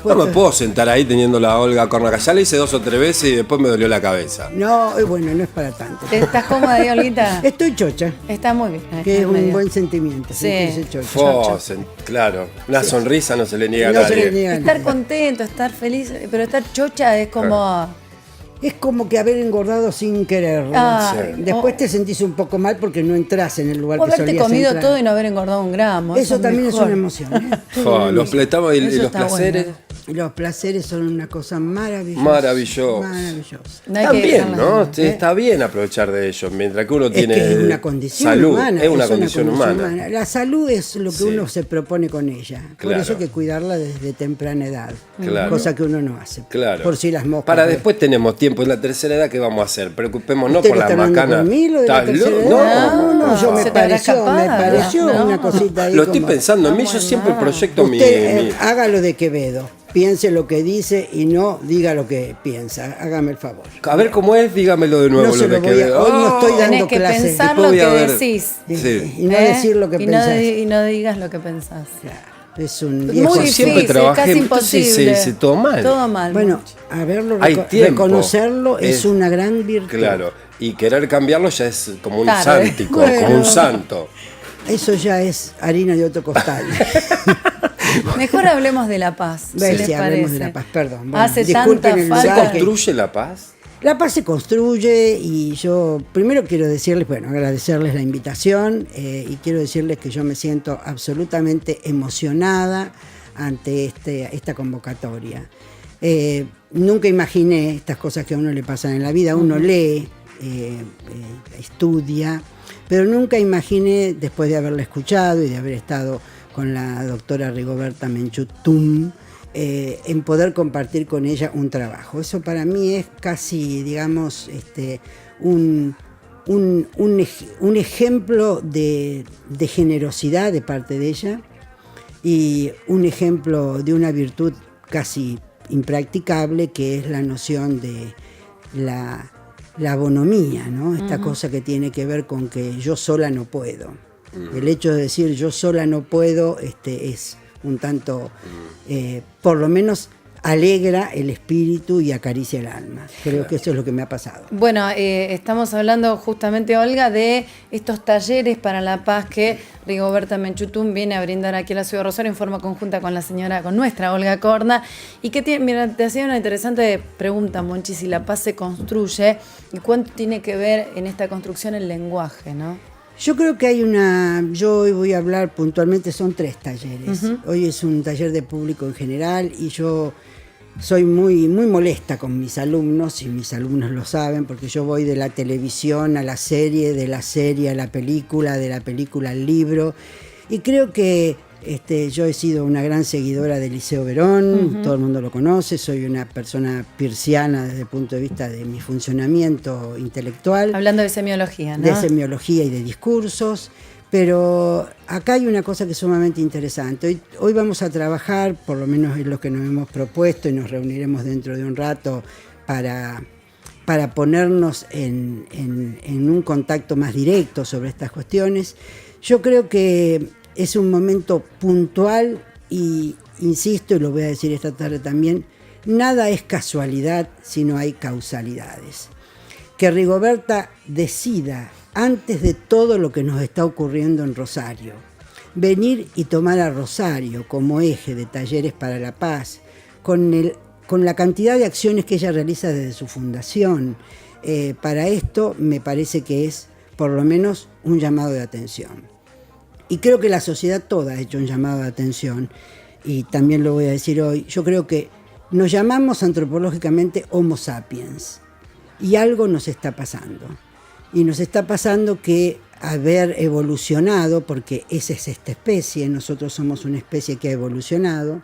No me puedo sentar ahí teniendo la Olga Cornaca. Ya la hice 2 o 3 veces y después me dolió la cabeza. No, bueno, no es para tanto. ¿Estás cómoda ahí, Olguita? Estoy chocha, Está muy bien. que es un medio. buen sentimiento. Sí. sentirse chocha. Claro, una sonrisa no se le niega a No se le nadie. niega a Estar nadie. contento, estar feliz, pero estar chocha es como... Es como que haber engordado sin quererlo. Ah, Sí. Después te sentís un poco mal porque no entras en el lugar O que haberte solías comido entrar. todo y no haber engordado un gramo. Eso también es mejor. una emoción. ¿eh? Los pletamos y Eso los está placeres. bueno. Los placeres son una cosa maravillosa. Maravilloso. Maravillosa. No hay que También, dejarlas ¿no? de lado. Está bien aprovechar de ellos, mientras que uno Es tiene que es una condición salud, humana. es una condición humana. La salud es lo que Sí. uno se propone con ella. Por Claro. eso hay que cuidarla desde temprana edad. Claro. Cosa que uno no hace. Claro. Por si las moscas. Para pues. después tenemos tiempo. En la tercera edad, ¿qué vamos a hacer? Preocupémonos ¿Usted por lo las está hablando macanas. conmigo de la ¿Estás tercera loco? edad? No, yo ¿se te habrá me escapado? pareció No. una cosita ahí. Lo estoy como- pensando en mí. Yo Vamos, siempre no. proyecto Usted mi... haga lo de Quevedo. Piense lo que dice y no diga lo que piensa. Hágame el favor. A ver cómo es, dígamelo de nuevo. No se lo lo de voy a- Quevedo. hoy no estoy dando Tenés que clase. pensar Después lo voy que a ver. decís. Sí. Y no decir lo que y no, pensás. y no digas lo que pensás. Es un Muy viejo. difícil, siempre trabajé, casi entonces imposible. se todo mal. Todo mal. Bueno, haberlo Hay tiempo. reconocerlo es una gran virtud. Claro. Y querer cambiarlo ya es como un Tarde. sántico, Bueno. como un santo. Eso ya es harina de otro costal. Mejor hablemos de la paz. ¿Qué Ves, les sí, hablemos parece? de la paz, perdón. Bueno, Hace disculpen tanta el ¿Se lugar falta. que- construye la paz? La paz se construye y yo primero quiero decirles, bueno, agradecerles la invitación y quiero decirles que yo me siento absolutamente emocionada ante esta convocatoria. Nunca imaginé estas cosas que a uno le pasan en la vida, uno lee, estudia, pero nunca imaginé, después de haberla escuchado y de haber estado con la doctora Rigoberta Menchú-Tum, en poder compartir con ella un trabajo. Eso para mí es casi, digamos, un ejemplo de generosidad de parte de ella y un ejemplo de una virtud casi impracticable, que es la noción de la bonomía, ¿no? Esta cosa que tiene que ver con que yo sola no puedo. El hecho de decir yo sola no puedo es un tanto, por lo menos alegra el espíritu y acaricia el alma. Creo que eso es lo que me ha pasado. Bueno, estamos hablando justamente, Olga, de estos talleres para la paz que Rigoberta Menchú-Tum viene a brindar aquí en la ciudad de Rosario en forma conjunta con con nuestra Olga Corna. Y que tiene, mira, te hacía una interesante pregunta, Monchi, si la paz se construye y cuánto tiene que ver en esta construcción el lenguaje, ¿no? Yo creo que hay yo hoy voy a hablar puntualmente, son 3 talleres. Hoy es un taller de público en general y yo soy muy, muy molesta con mis alumnos, y mis alumnos lo saben, porque yo voy de la televisión a la serie, de la serie a la película, de la película al libro, y creo que yo he sido una gran seguidora de Liceo Verón, todo el mundo lo conoce, soy una persona pirciana desde el punto de vista de mi funcionamiento intelectual. Hablando de semiología, ¿no? De semiología y de discursos, pero acá hay una cosa que es sumamente interesante. Hoy vamos a trabajar, por lo menos es lo que nos hemos propuesto, y nos reuniremos dentro de un rato para ponernos en un contacto más directo sobre estas cuestiones. Yo creo que es un momento puntual y, insisto, y lo voy a decir esta tarde también, nada es casualidad si no hay causalidades. Que Rigoberta decida, antes de todo lo que nos está ocurriendo en Rosario, venir y tomar a Rosario como eje de talleres para la paz, con la cantidad de acciones que ella realiza desde su fundación, para esto me parece que es por lo menos un llamado de atención. Y creo que la sociedad toda ha hecho un llamado de atención, y también lo voy a decir hoy. Yo creo que nos llamamos antropológicamente Homo sapiens, y algo nos está pasando. Y nos está pasando que haber evolucionado, porque esa es esta especie, nosotros somos una especie que ha evolucionado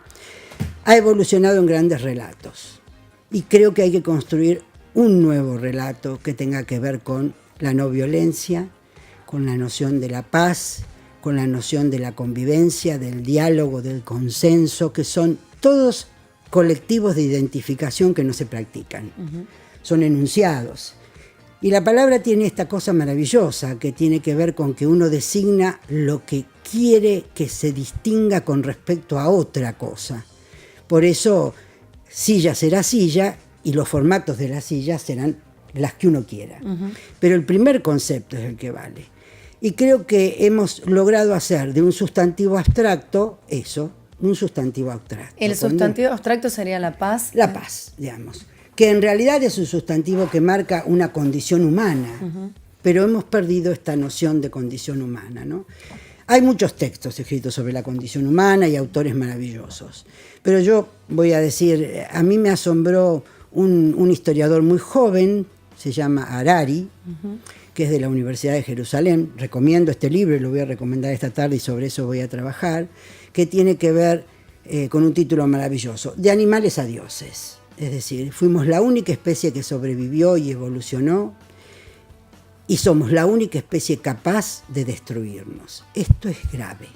en grandes relatos. Y creo que hay que construir un nuevo relato que tenga que ver con la no violencia, con la noción de la paz, con la noción de la convivencia, del diálogo, del consenso, que son todos colectivos de identificación que no se practican. Son enunciados. Y la palabra tiene esta cosa maravillosa que tiene que ver con que uno designa lo que quiere que se distinga con respecto a otra cosa. Por eso, silla será silla y los formatos de las sillas serán las que uno quiera. Pero el primer concepto es el que vale. Y creo que hemos logrado hacer de un sustantivo abstracto eso, un sustantivo abstracto. El sustantivo abstracto sería la paz. La paz, digamos. Que en realidad es un sustantivo que marca una condición humana, pero hemos perdido esta noción de condición humana, ¿no? Hay muchos textos escritos sobre la condición humana y autores maravillosos. Pero yo voy a decir, a mí me asombró un historiador muy joven, se llama Harari, que es de la Universidad de Jerusalén. Recomiendo este libro, lo voy a recomendar esta tarde y sobre eso voy a trabajar, que tiene que ver con un título maravilloso, De animales a dioses. Es decir, fuimos la única especie que sobrevivió y evolucionó, y somos la única especie capaz de destruirnos. Esto es grave.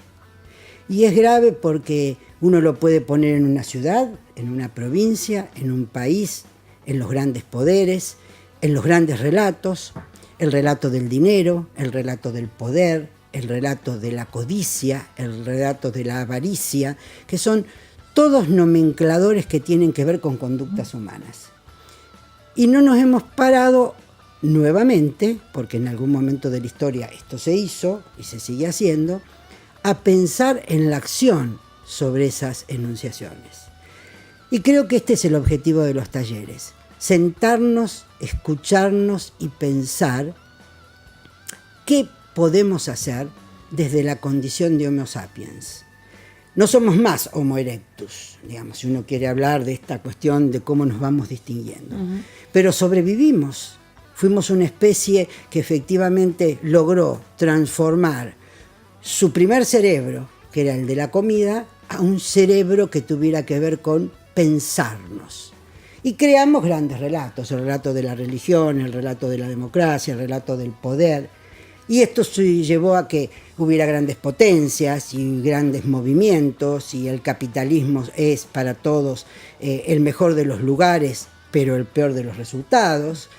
Y es grave porque uno lo puede poner en una ciudad, en una provincia, en un país, en los grandes poderes, en los grandes relatos, el relato del dinero, el relato del poder, el relato de la codicia, el relato de la avaricia, que son todos nomencladores que tienen que ver con conductas humanas. Y no nos hemos parado nuevamente, porque en algún momento de la historia esto se hizo y se sigue haciendo, a pensar en la acción sobre esas enunciaciones. Y creo que este es el objetivo de los talleres, sentarnos, escucharnos y pensar qué podemos hacer desde la condición de Homo sapiens. No somos más Homo erectus, digamos, si uno quiere hablar de esta cuestión de cómo nos vamos distinguiendo. Pero sobrevivimos. Fuimos una especie que efectivamente logró transformar su primer cerebro, que era el de la comida, a un cerebro que tuviera que ver con pensarnos. Y creamos grandes relatos, el relato de la religión, el relato de la democracia, el relato del poder. Y esto llevó a que hubiera grandes potencias y grandes movimientos, y el capitalismo es para todos el mejor de los lugares, pero el peor de los resultados.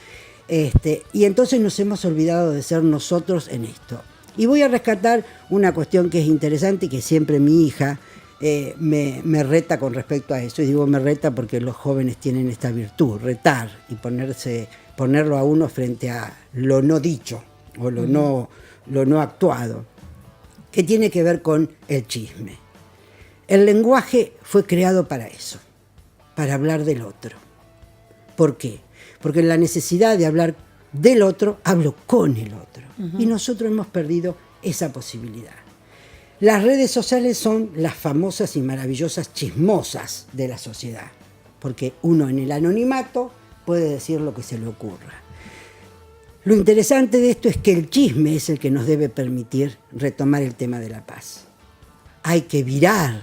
Y entonces nos hemos olvidado de ser nosotros en esto. Y voy a rescatar una cuestión que es interesante y que siempre mi hija me reta con respecto a eso. Y digo me reta porque los jóvenes tienen esta virtud, retar y ponerlo a uno frente a lo no dicho o lo no actuado, que tiene que ver con el chisme. El lenguaje fue creado para eso, para hablar del otro. ¿Por qué? Porque en la necesidad de hablar del otro, hablo con el otro. Y nosotros hemos perdido esa posibilidad. Las redes sociales son las famosas y maravillosas chismosas de la sociedad, porque uno en el anonimato puede decir lo que se le ocurra. Lo interesante de esto es que el chisme es el que nos debe permitir retomar el tema de la paz. Hay que virar,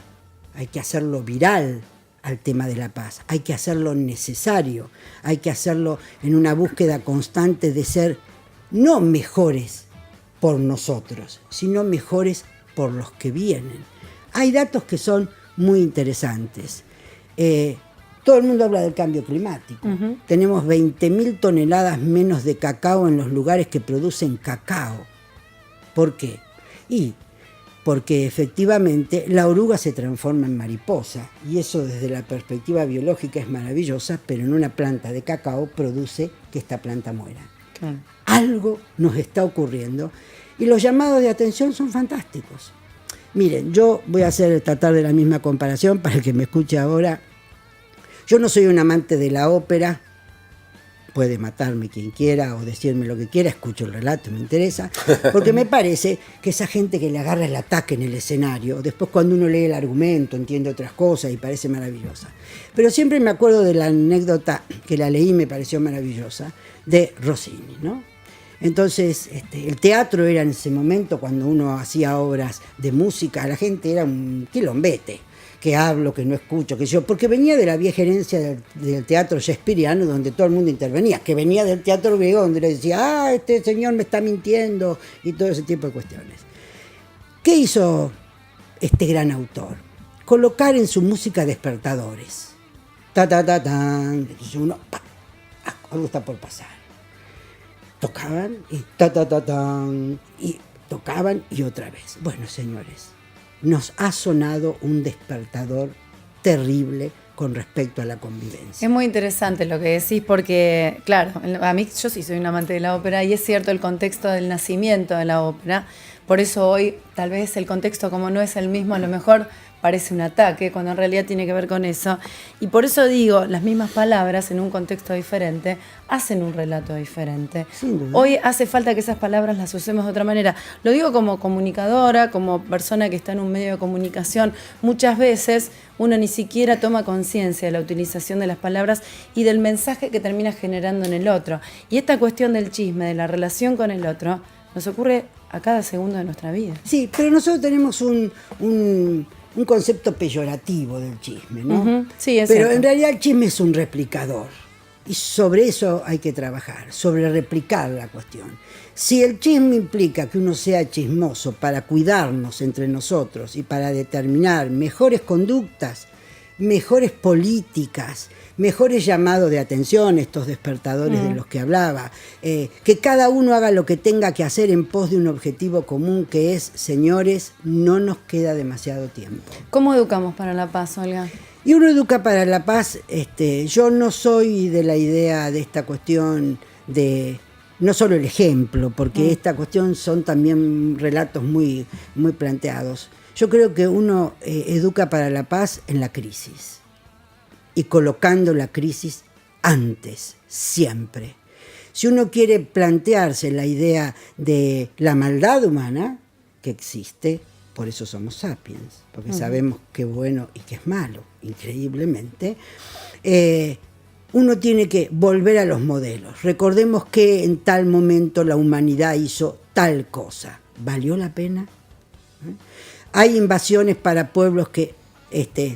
hay que hacerlo viral al tema de la paz, hay que hacerlo necesario, hay que hacerlo en una búsqueda constante de ser no mejores por nosotros, sino mejores por los que vienen. Hay datos que son muy interesantes. Todo el mundo habla del cambio climático. Tenemos 20.000 toneladas menos de cacao en los lugares que producen cacao. ¿Por qué? Porque efectivamente la oruga se transforma en mariposa, y eso desde la perspectiva biológica es maravillosa, pero en una planta de cacao produce que esta planta muera. Claro. Algo nos está ocurriendo y los llamados de atención son fantásticos. Miren, yo voy a tratar de la misma comparación para el que me escuche ahora. Yo no soy un amante de la ópera, puede matarme quien quiera o decirme lo que quiera, escucho el relato, me interesa, porque me parece que esa gente que le agarra el ataque en el escenario, después cuando uno lee el argumento entiende otras cosas y parece maravillosa. Pero siempre me acuerdo de la anécdota que la leí y me pareció maravillosa, de Rossini, ¿no? Entonces, el teatro era en ese momento, cuando uno hacía obras de música, la gente era un quilombete, que hablo, que no escucho, que yo, porque venía de la vieja herencia del teatro shakespeariano, donde todo el mundo intervenía, que venía del teatro griego, donde le decía, este señor me está mintiendo, y todo ese tipo de cuestiones. ¿Qué hizo este gran autor? Colocar en su música despertadores. Ta, ta, ta, tan. Entonces uno, algo está por pasar. Tocaban, y ta, ta, ta, tan. Y tocaban, y otra vez. Bueno, señores, nos ha sonado un despertador terrible con respecto a la convivencia. Es muy interesante lo que decís porque, claro, a mí yo sí soy un amante de la ópera y es cierto el contexto del nacimiento de la ópera. Por eso hoy tal vez el contexto como no es el mismo, a lo mejor parece un ataque, cuando en realidad tiene que ver con eso. Y por eso digo, las mismas palabras en un contexto diferente hacen un relato diferente. Hoy hace falta que esas palabras las usemos de otra manera. Lo digo como comunicadora, como persona que está en un medio de comunicación. Muchas veces uno ni siquiera toma conciencia de la utilización de las palabras y del mensaje que termina generando en el otro. Y esta cuestión del chisme, de la relación con el otro, nos ocurre a cada segundo de nuestra vida. Sí, pero nosotros tenemos un concepto peyorativo del chisme, ¿no? Uh-huh. Sí, es pero cierto. En realidad el chisme es un replicador. Y sobre eso hay que trabajar, sobre replicar la cuestión. Si el chisme implica que uno sea chismoso para cuidarnos entre nosotros y para determinar mejores conductas, mejores políticas, mejores llamados de atención, estos despertadores de los que hablaba, que cada uno haga lo que tenga que hacer en pos de un objetivo común que es, señores, no nos queda demasiado tiempo. ¿Cómo educamos para la paz, Olga? Y uno educa para la paz. Yo no soy de la idea de esta cuestión de, no solo el ejemplo, porque esta cuestión son también relatos muy, muy planteados. Yo creo que uno educa para la paz en la crisis y colocando la crisis antes, siempre. Si uno quiere plantearse la idea de la maldad humana que existe, por eso somos sapiens, porque sabemos qué es bueno y qué es malo, increíblemente, uno tiene que volver a los modelos. Recordemos que en tal momento la humanidad hizo tal cosa. ¿Valió la pena? Hay invasiones para pueblos que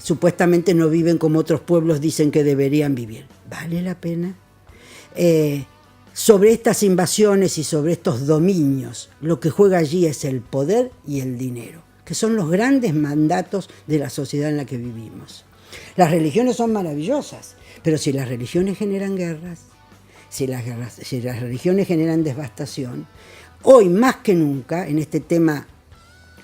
supuestamente no viven como otros pueblos dicen que deberían vivir. ¿Vale la pena? Sobre estas invasiones y sobre estos dominios, lo que juega allí es el poder y el dinero, que son los grandes mandatos de la sociedad en la que vivimos. Las religiones son maravillosas, pero si las religiones generan guerras, si las religiones generan devastación, hoy más que nunca, en este tema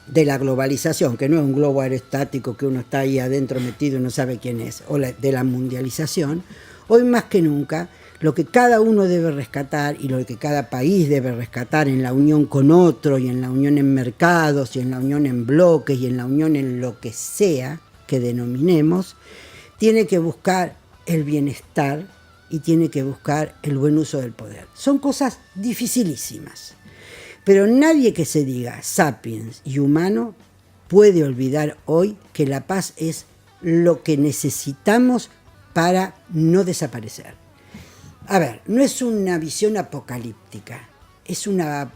de la globalización, que no es un globo aerostático que uno está ahí adentro metido y no sabe quién es, o de la mundialización, hoy más que nunca, lo que cada uno debe rescatar y lo que cada país debe rescatar en la unión con otro y en la unión en mercados y en la unión en bloques y en la unión en lo que sea que denominemos, tiene que buscar el bienestar y tiene que buscar el buen uso del poder. Son cosas dificilísimas. Pero nadie que se diga sapiens y humano puede olvidar hoy que la paz es lo que necesitamos para no desaparecer. A ver, no es una visión apocalíptica, es una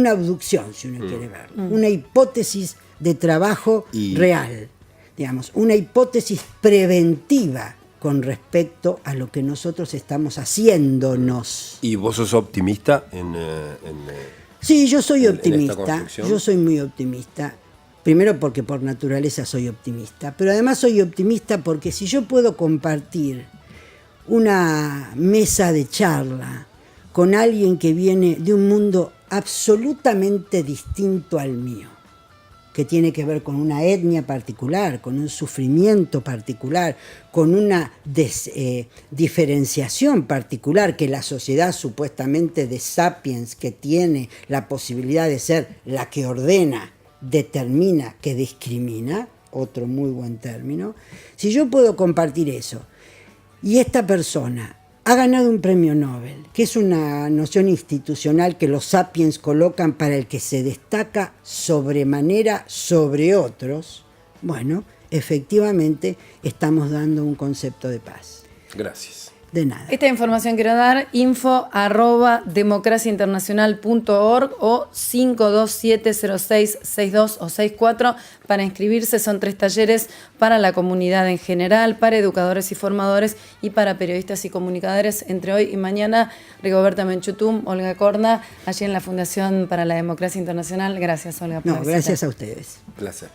abducción, si uno quiere verlo, una hipótesis de trabajo real, digamos, una hipótesis preventiva con respecto a lo que nosotros estamos haciéndonos. ¿Y vos sos optimista Sí, yo soy en esta optimista, construcción? yo soy muy optimista, primero porque por naturaleza soy optimista, pero además soy optimista porque si yo puedo compartir una mesa de charla con alguien que viene de un mundo absolutamente distinto al mío, que tiene que ver con una etnia particular, con un sufrimiento particular, con una diferenciación particular que la sociedad supuestamente de sapiens, que tiene la posibilidad de ser la que ordena, determina, que discrimina, otro muy buen término. Si yo puedo compartir eso y esta persona ha ganado un premio Nobel, que es una noción institucional que los sapiens colocan para el que se destaca sobremanera sobre otros, bueno, efectivamente estamos dando un concepto de paz. Gracias. De nada. Esta información quiero dar, info@democraciainternacional.org o 5270662 o 64 para inscribirse. Son 3 talleres para la comunidad en general, para educadores y formadores y para periodistas y comunicadores. Entre hoy y mañana, Rigoberta Menchutum, Olga Corna, allí en la Fundación para la Democracia Internacional. Gracias, Olga, por No, gracias a ustedes. Placer.